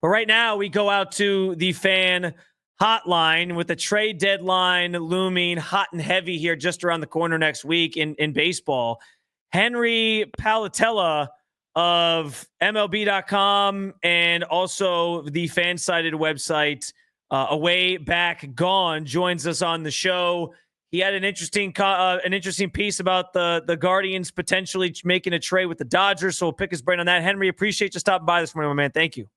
But right now, we go out to the fan hotline with the trade deadline looming hot and heavy here just around the corner next week in baseball. Henry Palattella of MLB.com and also the fan-sided website Away Back Gone joins us on the show. He had an interesting piece about the Guardians potentially making a trade with the Dodgers, so we'll pick his brain on that. Henry, appreciate you stopping by this morning, my man. Thank you.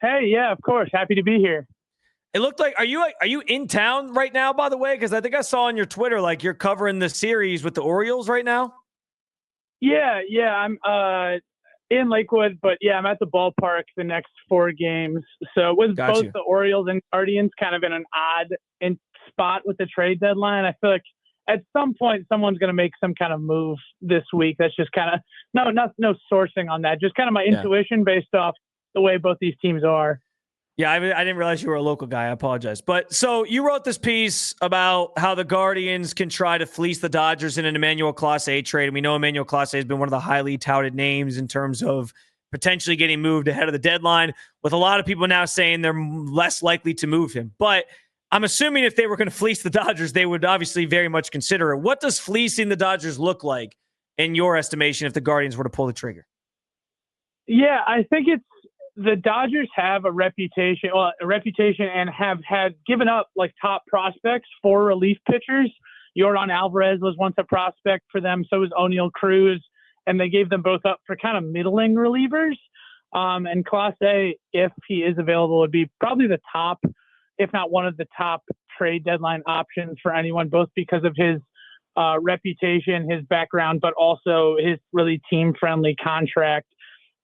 Hey, yeah, of course. Happy to be here. It looked like, are you in town right now, by the way? Because I think I saw on your Twitter, like you're covering the series with the Orioles right now. Yeah, I'm in Lakewood, but yeah, I'm at the ballpark the next 4 games. So with both the Orioles and Guardians kind of in an odd spot with the trade deadline, I feel like at some point someone's going to make some kind of move this week. That's just kind of no sourcing on that. Just kind of my intuition based off the way both these teams are. Yeah, I didn't realize you were a local guy. I apologize. But so you wrote this piece about how the Guardians can try to fleece the Dodgers in an Emmanuel Clase trade. And we know Emmanuel Clase has been one of the highly touted names in terms of potentially getting moved ahead of the deadline, with a lot of people now saying they're less likely to move him. But I'm assuming if they were going to fleece the Dodgers, they would obviously very much consider it. What does fleecing the Dodgers look like in your estimation if the Guardians were to pull the trigger? Yeah, I think the Dodgers have a reputation and have had given up like top prospects for relief pitchers. Yordan Alvarez was once a prospect for them. So was O'Neal Cruz. And they gave them both up for kind of middling relievers. And Clase, if he is available, would be probably the top, if not one of the top trade deadline options for anyone, both because of his reputation, his background, but also his really team-friendly contract.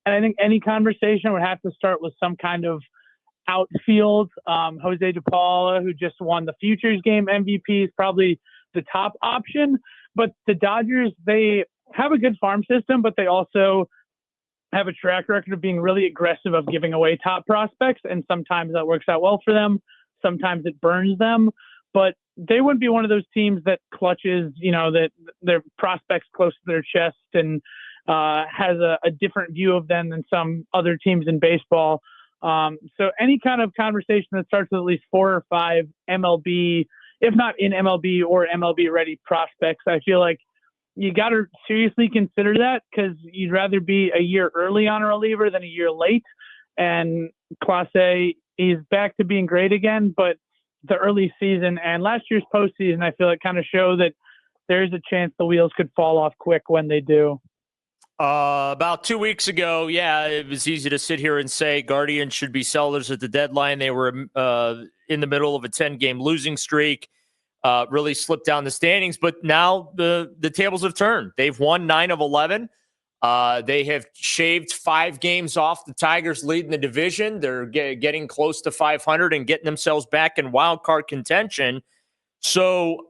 And I think any conversation would have to start with some kind of outfield. Jose DePaula, who just won the Futures Game MVP, is probably the top option. But the Dodgers, they have a good farm system, but they also have a track record of being really aggressive of giving away top prospects. And sometimes that works out well for them. Sometimes it burns them. But they wouldn't be one of those teams that clutches, that their prospects close to their chest and has a different view of them than some other teams in baseball. So any kind of conversation that starts with at least 4 or 5 MLB, if not in MLB or MLB ready prospects, I feel like you got to seriously consider that, because you'd rather be a year early on a reliever than a year late. And Clase is back to being great again, but the early season and last year's postseason, I feel like kind of show that there's a chance the wheels could fall off quick when they do. About 2 weeks ago, it was easy to sit here and say Guardians should be sellers at the deadline. They were in the middle of a 10-game losing streak, really slipped down the standings. But now the tables have turned. They've won 9 of 11. They have shaved 5 games off the Tigers leading the division. They're getting close to 500 and getting themselves back in wild card contention. So,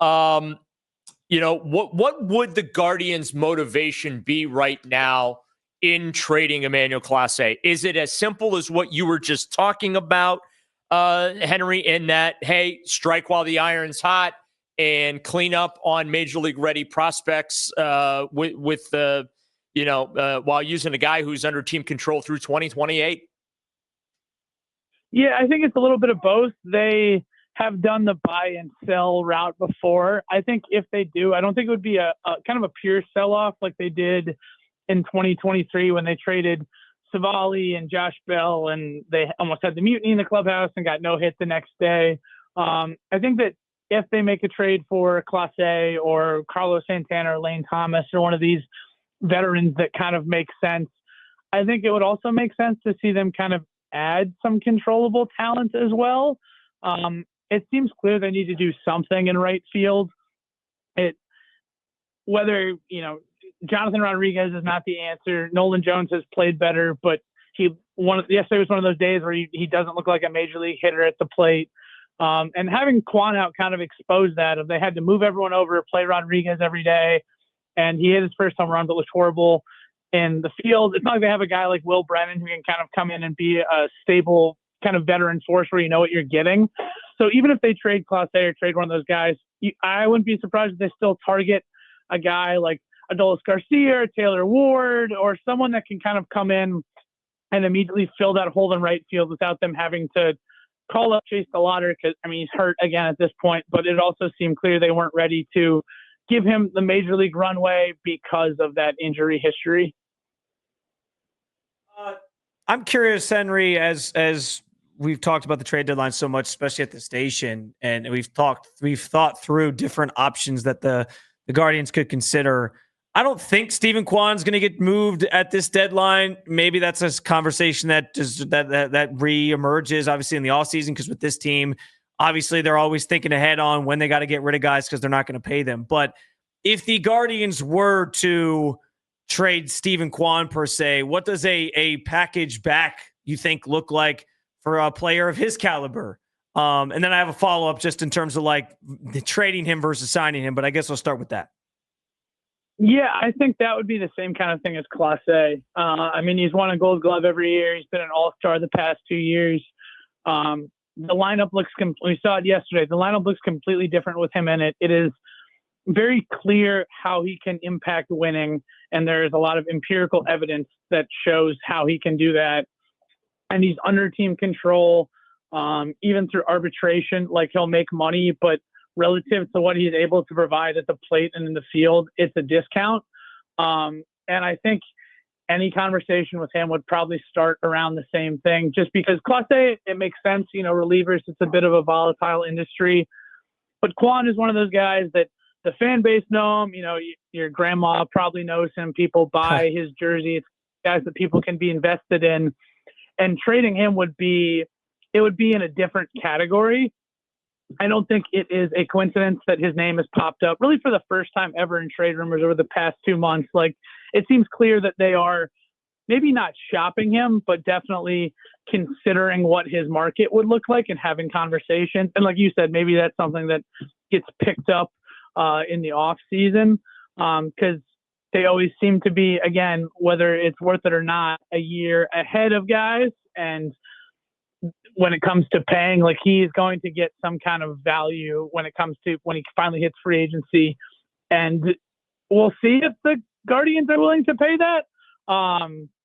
what would the Guardians' motivation be right now in trading Emmanuel Clase? Is it as simple as what you were just talking about, Henry, in that, hey, strike while the iron's hot and clean up on major league ready prospects while using a guy who's under team control through 2028? Yeah, I think it's a little bit of both. They have done the buy and sell route before. I think if they do, I don't think it would be a kind of a pure sell-off like they did in 2023 when they traded Savali and Josh Bell, and they almost had the mutiny in the clubhouse and got no hit the next day. I think that if they make a trade for Clase or Carlos Santana or Lane Thomas or one of these veterans that kind of make sense, I think it would also make sense to see them kind of add some controllable talent as well. It seems clear they need to do something in right field. Whether Jonathan Rodriguez is not the answer. Nolan Jones has played better, but yesterday was one of those days where he doesn't look like a major league hitter at the plate. And having Kwan out kind of exposed that. If they had to move everyone over, play Rodriguez every day, and he hit his first home run, but looked horrible in the field. It's not like they have a guy like Will Brennan who can kind of come in and be a stable kind of veteran force where you know what you're getting. So even if they trade Clase or trade one of those guys, I wouldn't be surprised if they still target a guy like Adolis Garcia or Taylor Ward or someone that can kind of come in and immediately fill that hole in right field without them having to call up Chase DeLauder, because, I mean, he's hurt again at this point, but it also seemed clear they weren't ready to give him the major league runway because of that injury history. I'm curious, Henry, as we've talked about the trade deadline so much, especially at the station, and we've thought through different options that the Guardians could consider. I don't think Stephen Kwan's going to get moved at this deadline. Maybe that's a conversation that re-emerges, obviously, in the offseason, because with this team, obviously, they're always thinking ahead on when they got to get rid of guys because they're not going to pay them. But if the Guardians were to trade Stephen Kwan, per se, what does a package back, you think, look like for a player of his caliber? And then I have a follow-up just in terms of like the trading him versus signing him, but I guess I'll start with that. Yeah, I think that would be the same kind of thing as Clase. I mean, he's won a Gold Glove every year. He's been an All-Star the past 2 years. The lineup looks we saw it yesterday. The lineup looks completely different with him in it. It is very clear how he can impact winning, and there is a lot of empirical evidence that shows how he can do that. And he's under team control, even through arbitration. Like, he'll make money, but relative to what he's able to provide at the plate and in the field, it's a discount. And I think any conversation with him would probably start around the same thing, just because Clase, it makes sense, relievers, it's a bit of a volatile industry. But Kwan is one of those guys that the fan base know him. Your grandma probably knows him. People buy his jersey. It's guys that people can be invested in. And trading him would be in a different category. I don't think it is a coincidence that his name has popped up really for the first time ever in trade rumors over the past 2 months. Like, it seems clear that they are maybe not shopping him, but definitely considering what his market would look like and having conversations. And like you said, maybe that's something that gets picked up in the off season, because they always seem to be, again, whether it's worth it or not, a year ahead of guys. And when it comes to paying, like, he's going to get some kind of value when it comes to when he finally hits free agency. And we'll see if the Guardians are willing to pay that.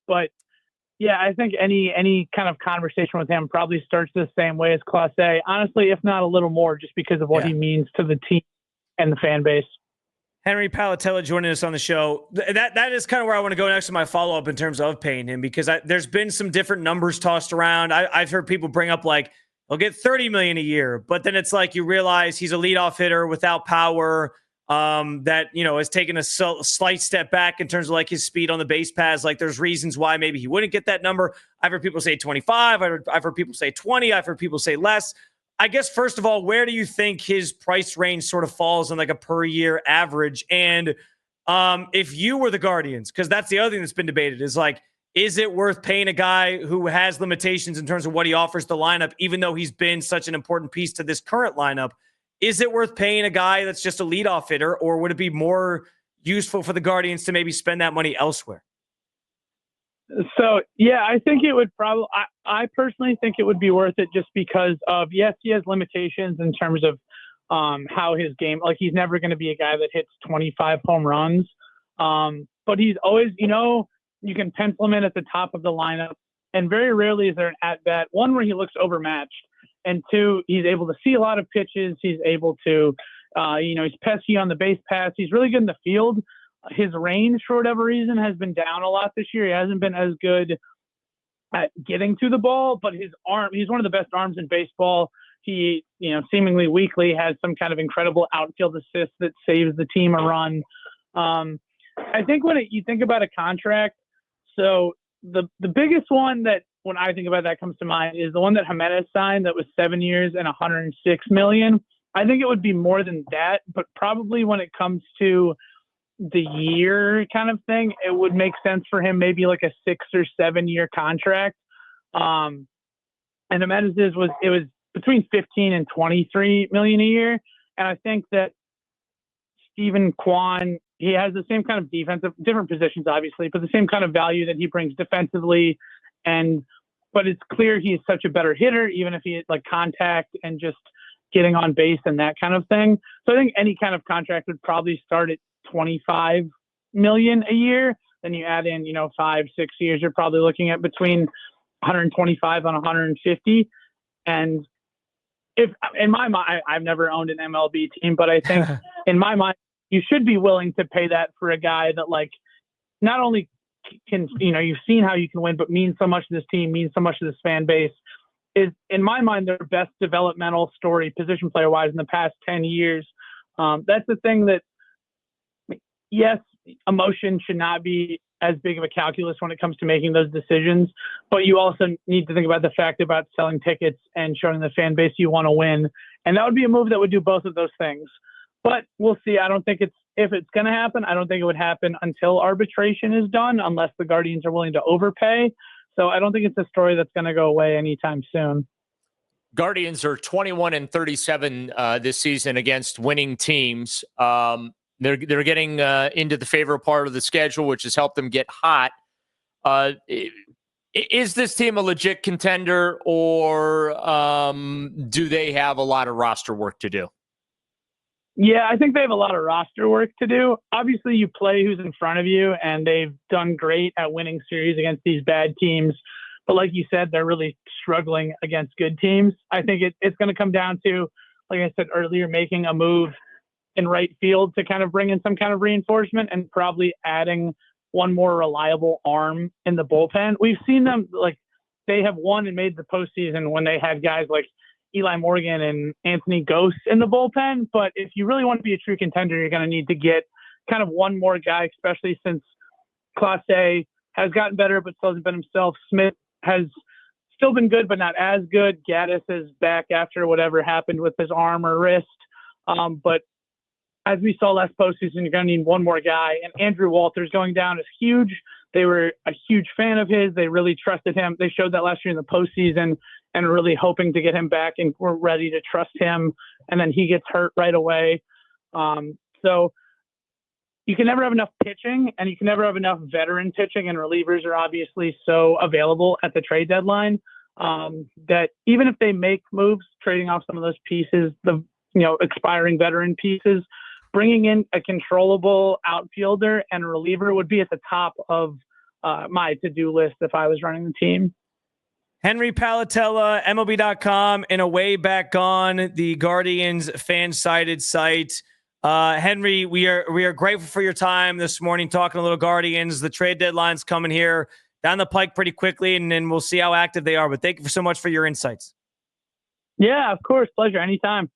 But yeah, I think any kind of conversation with him probably starts the same way as Clase, honestly, if not a little more, just because of what he means to the team and the fan base. Henry Palattella joining us on the show. That is kind of where I want to go next to my follow-up in terms of paying him, because there's been some different numbers tossed around. I've heard people bring up, like, he'll get $30 million a year, but then it's like you realize he's a leadoff hitter without power, that, has taken a slight step back in terms of like his speed on the base paths. Like, there's reasons why maybe he wouldn't get that number. I've heard people say 25. I've heard people say 20. I've heard people say less. I guess, first of all, where do you think his price range sort of falls on like a per year average? And if you were the Guardians, because that's the other thing that's been debated, is like, is it worth paying a guy who has limitations in terms of what he offers the lineup, even though he's been such an important piece to this current lineup? Is it worth paying a guy that's just a leadoff hitter, or would it be more useful for the Guardians to maybe spend that money elsewhere? So, yeah, I think it would probably – I personally think it would be worth it, just because of, yes, he has limitations in terms of how his game – like, he's never going to be a guy that hits 25 home runs. But he's always – you can pencil him in at the top of the lineup, and very rarely is there an at-bat, one, where he looks overmatched, and two, he's able to see a lot of pitches. He's able to he's pesky on the base paths. He's really good in the field. His range, for whatever reason, has been down a lot this year. He hasn't been as good at getting to the ball, but his arm, he's one of the best arms in baseball. He, seemingly weekly has some kind of incredible outfield assist that saves the team a run. I think you think about a contract, so the biggest one that when I think about that comes to mind is the one that Gimenez signed that was 7 years and $106 million. I think it would be more than that, but probably when it comes to the year kind of thing, it would make sense for him maybe like a 6 or 7 year contract. And Gimenez's was between 15 and 23 million a year. And I think that Stephen Kwan, he has the same kind of defensive, different positions obviously, but the same kind of value that he brings defensively. But it's clear he's such a better hitter, even if he had like contact and just getting on base and that kind of thing. So I think any kind of contract would probably start at 25 million a year. then you add in, 5, 6 years, you're probably looking at between 125 and 150. And if in my mind, I've never owned an MLB team, but I think in my mind, you should be willing to pay that for a guy that like not only can, you've seen how you can win, but means so much to this team, means so much to this fan base. Is in my mind their best developmental story, position player wise, in the past 10 years. That's the thing that, yes, emotion should not be as big of a calculus when it comes to making those decisions, but you also need to think about the fact about selling tickets and showing the fan base you want to win. And that would be a move that would do both of those things. But we'll see. I don't think if it's going to happen, I don't think it would happen until arbitration is done, unless the Guardians are willing to overpay. So I don't think it's a story that's going to go away anytime soon. Guardians are 21-37 this season against winning teams. They're getting into the favorable part of the schedule, which has helped them get hot. Is this team a legit contender, or do they have a lot of roster work to do? Yeah, I think they have a lot of roster work to do. Obviously, you play who's in front of you, and they've done great at winning series against these bad teams. But like you said, they're really struggling against good teams. I think it's going to come down to, like I said earlier, making a move in right field to kind of bring in some kind of reinforcement, and probably adding one more reliable arm in the bullpen. We've seen them, like, they have won and made the postseason when they had guys like Eli Morgan and Anthony Ghost in the bullpen. But if you really want to be a true contender, you're going to need to get kind of one more guy, especially since Clase has gotten better but still hasn't been himself. Smith has still been good but not as good. Gaddis is back after whatever happened with his arm or wrist. But as we saw last postseason, you're going to need one more guy. And Andrew Walters going down is huge. They were a huge fan of his. They really trusted him. They showed that last year in the postseason, and really hoping to get him back, and we're ready to trust him. And then he gets hurt right away. So you can never have enough pitching, and you can never have enough veteran pitching, and relievers are obviously so available at the trade deadline that even if they make moves, trading off some of those pieces, the expiring veteran pieces, bringing in a controllable outfielder and reliever would be at the top of my to-do list if I was running the team. Henry Palattella, MLB.com, and Away Back On, the Guardians fan-sided site. Henry, we are grateful for your time this morning talking a little Guardians. The trade deadline's coming here down the pike pretty quickly, and then we'll see how active they are. But thank you so much for your insights. Yeah, of course. Pleasure. Anytime.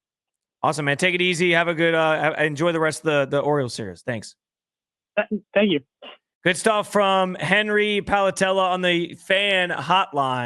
Awesome, man. Take it easy. Have a good enjoy the rest of the Orioles series. Thanks. Thank you. Good stuff from Henry Palattella on the fan hotline.